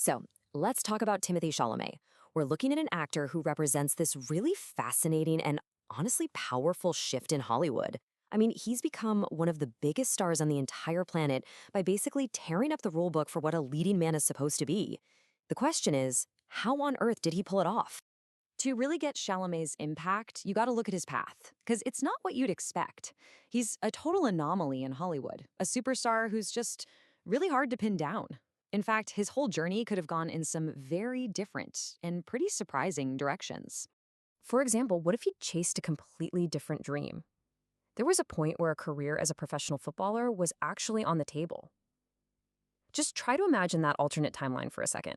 So, let's talk about Timothée Chalamet. We're looking at an actor who represents this really fascinating and honestly powerful shift in Hollywood. I mean, he's become one of the biggest stars on the entire planet by basically tearing up the rule book for what a leading man is supposed to be. The question is, how on earth did he pull it off? To really get Chalamet's impact, you gotta look at his path, because it's not what you'd expect. He's a total anomaly in Hollywood, a superstar who's just really hard to pin down. In fact, his whole journey could have gone in some very different and pretty surprising directions. For example, what if he chased a completely different dream? There was a point where a career as a professional footballer was actually on the table. Just try to imagine that alternate timeline for a second.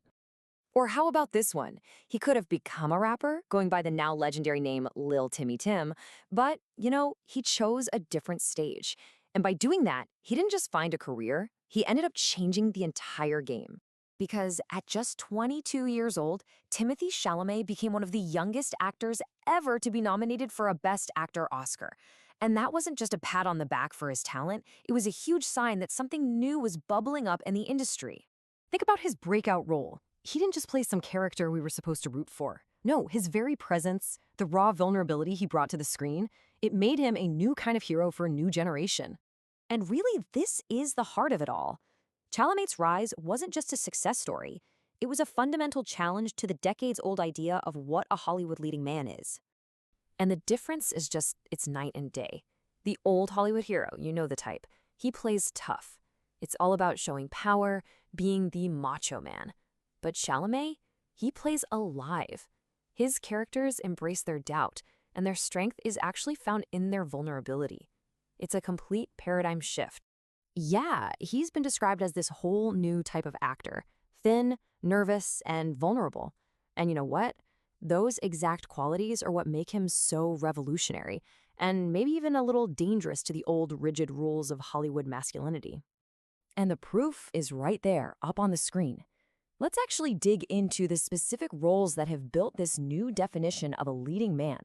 Or how about this one? He could have become a rapper, going by the now legendary name Lil Timmy Tim, but, he chose a different stage. And by doing that, he didn't just find a career, he ended up changing the entire game. Because at just 22 years old, Timothée Chalamet became one of the youngest actors ever to be nominated for a Best Actor Oscar. And that wasn't just a pat on the back for his talent, it was a huge sign that something new was bubbling up in the industry. Think about his breakout role. He didn't just play some character we were supposed to root for. No, his very presence, the raw vulnerability he brought to the screen, it made him a new kind of hero for a new generation. And really, this is the heart of it all. Chalamet's rise wasn't just a success story. It was a fundamental challenge to the decades-old idea of what a Hollywood leading man is. And the difference is just, it's night and day. The old Hollywood hero, you know the type, he plays tough. It's all about showing power, being the macho man. But Chalamet, he plays alive. His characters embrace their doubt, and their strength is actually found in their vulnerability. It's a complete paradigm shift. Yeah, he's been described as this whole new type of actor, thin, nervous, and vulnerable. And you know what? Those exact qualities are what make him so revolutionary, and maybe even a little dangerous to the old rigid rules of Hollywood masculinity. And the proof is right there, up on the screen. Let's actually dig into the specific roles that have built this new definition of a leading man.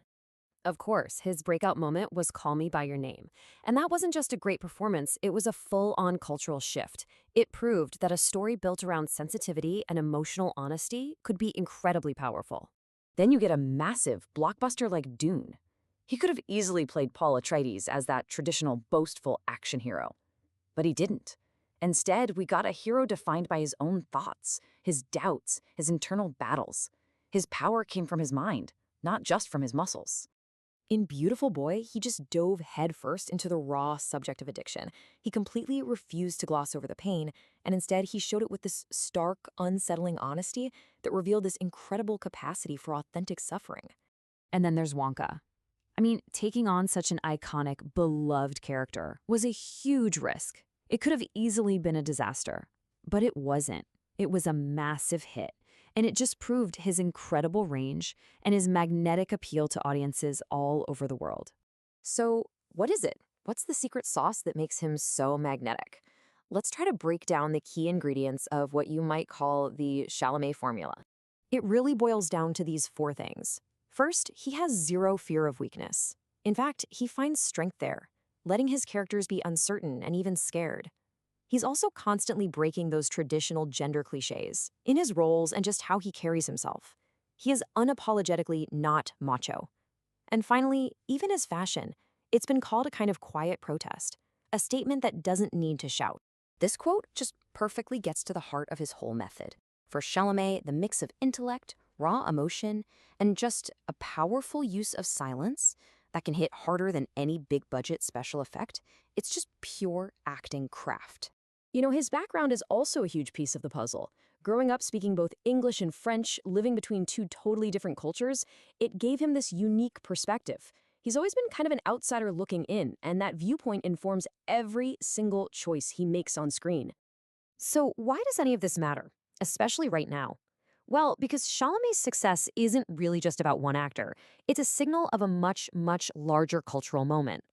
Of course, his breakout moment was Call Me By Your Name. And that wasn't just a great performance, it was a full-on cultural shift. It proved that a story built around sensitivity and emotional honesty could be incredibly powerful. Then you get a massive blockbuster like Dune. He could have easily played Paul Atreides as that traditional boastful action hero. But he didn't. Instead, we got a hero defined by his own thoughts, his doubts, his internal battles. His power came from his mind, not just from his muscles. In Beautiful Boy, he just dove headfirst into the raw subject of addiction. He completely refused to gloss over the pain, and instead he showed it with this stark, unsettling honesty that revealed this incredible capacity for authentic suffering. And then there's Wonka. I mean, taking on such an iconic, beloved character was a huge risk. It could have easily been a disaster, but it wasn't. It was a massive hit, and it just proved his incredible range and his magnetic appeal to audiences all over the world. So, what is it? What's the secret sauce that makes him so magnetic? Let's try to break down the key ingredients of what you might call the Chalamet formula. It really boils down to these four things. First, he has zero fear of weakness. In fact, he finds strength there, letting his characters be uncertain and even scared. He's also constantly breaking those traditional gender cliches in his roles and just how he carries himself. He is unapologetically not macho. And finally, even his fashion, it's been called a kind of quiet protest, a statement that doesn't need to shout. This quote just perfectly gets to the heart of his whole method. For Chalamet, the mix of intellect, raw emotion, and just a powerful use of silence that can hit harder than any big-budget special effect, it's just pure acting craft. His background is also a huge piece of the puzzle. Growing up speaking both English and French, living between two totally different cultures, it gave him this unique perspective. He's always been kind of an outsider looking in, and that viewpoint informs every single choice he makes on screen. So why does any of this matter, especially right now? Well, because Chalamet's success isn't really just about one actor. It's a signal of a much, much larger cultural moment.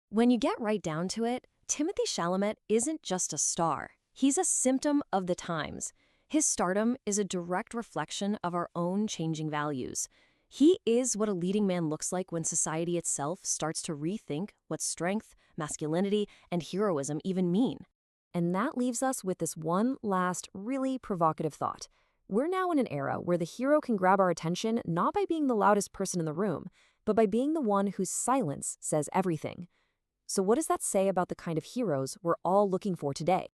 When you get right down to it, Timothée Chalamet isn't just a star. He's a symptom of the times. His stardom is a direct reflection of our own changing values. He is what a leading man looks like when society itself starts to rethink what strength, masculinity, and heroism even mean. And that leaves us with this one last really provocative thought. We're now in an era where the hero can grab our attention not by being the loudest person in the room, but by being the one whose silence says everything. So what does that say about the kind of heroes we're all looking for today?